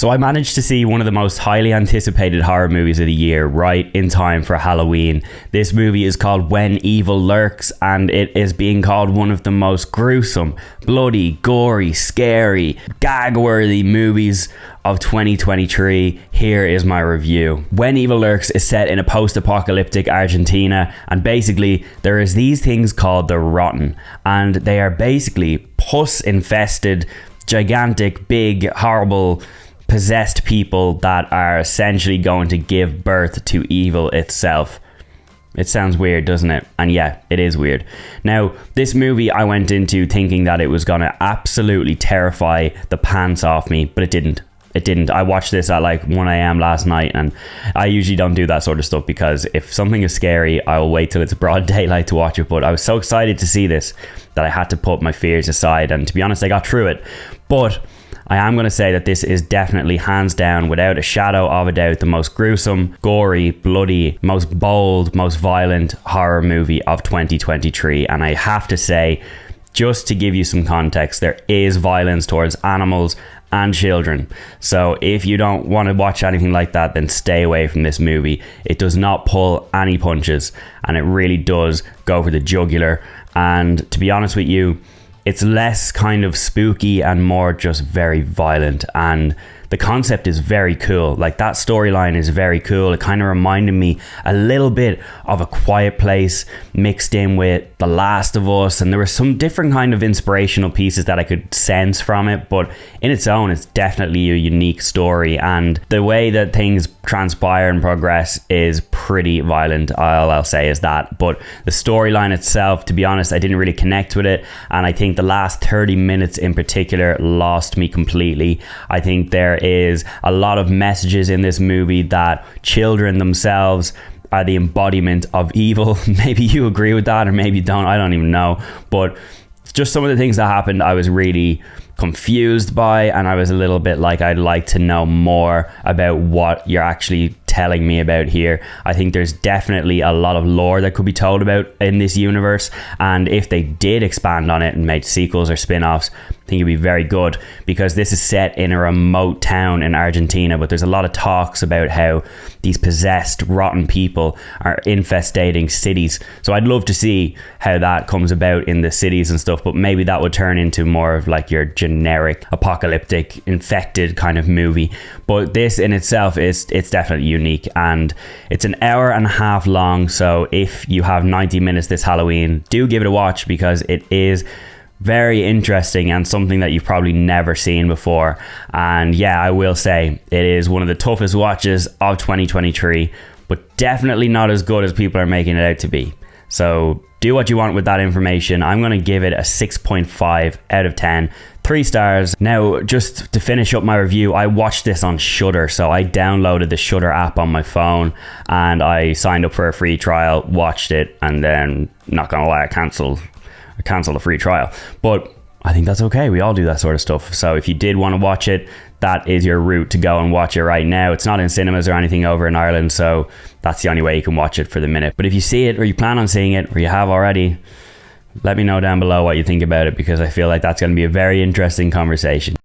So I managed to see one of the most highly anticipated horror movies of the year right in time for Halloween. This movie is called When Evil Lurks, and it is being called one of the most gruesome, bloody, gory, scary, gag-worthy movies of 2023. Here is my review. When Evil Lurks is set in a post-apocalyptic Argentina, and basically there is these things called the Rotten, and they are basically pus-infested, gigantic, big, horrible, possessed people that are essentially going to give birth to evil itself. It sounds weird, doesn't it? And yeah, it is weird. Now, this movie I went into thinking that it was going to absolutely terrify the pants off me, but it didn't. It didn't. I watched this at like 1 a.m. last night, and I usually don't do that sort of stuff because if something is scary, I will wait till it's broad daylight to watch it. But I was so excited to see this that I had to put my fears aside, and to be honest, I got through it. But I am going to say that this is definitely, hands down, without a shadow of a doubt, the most gruesome, gory, bloody, most bold, most violent horror movie of 2023. And I have to say, just to give you some context, there is violence towards animals and children. So if you don't want to watch anything like that, then stay away from this movie. It does not pull any punches, and it really does go for the jugular. And to be honest with you, it's less kind of spooky and more just very violent, and the concept is very cool. Like, that storyline is very cool. It kind of reminded me a little bit of A Quiet Place mixed in with The Last of Us, and there were some different kind of inspirational pieces that I could sense from it, but in its own, it's definitely a unique story, and the way that things transpire and progress is pretty violent. All I'll say is that. But the storyline itself, to be honest, I didn't really connect with it, and I think the last 30 minutes in particular lost me completely. I think there is a lot of messages in this movie that children themselves are the embodiment of evil. Maybe you agree with that, or maybe you don't. I don't even know. But just some of the things that happened, I was really confused by, and I was a little bit like, I'd like to know more about what you're actually telling me about here. I think there's definitely a lot of lore that could be told about in this universe, and if they did expand on it and made sequels or spin-offs, I think it'd be very good, because this is set in a remote town in Argentina, but there's a lot of talks about how these possessed, rotten people are infestating cities. So I'd love to see how that comes about in the cities and stuff, but maybe that would turn into more of like your generic apocalyptic infected kind of movie. But this in itself it's definitely unique, and it's an hour and a half long. So if you have 90 minutes this Halloween, do give it a watch, because it is very interesting and something that you've probably never seen before. And yeah, I will say it is one of the toughest watches of 2023, but definitely not as good as people are making it out to be. So do what you want with that information. I'm going to give it a 6.5 out of 10, 3 stars. Now, just to finish up my review, I watched this on Shudder. So I downloaded the Shudder app on my phone, and I signed up for a free trial, watched it, and then, not gonna lie, I cancelled the free trial. But I think that's okay. We all do that sort of stuff. So if you did want to watch it, that is your route to go and watch it right now. It's not in cinemas or anything over in Ireland, so that's the only way you can watch it for the minute. But if you see it, or you plan on seeing it, or you have already, let me know down below what you think about it, because I feel like that's going to be a very interesting conversation.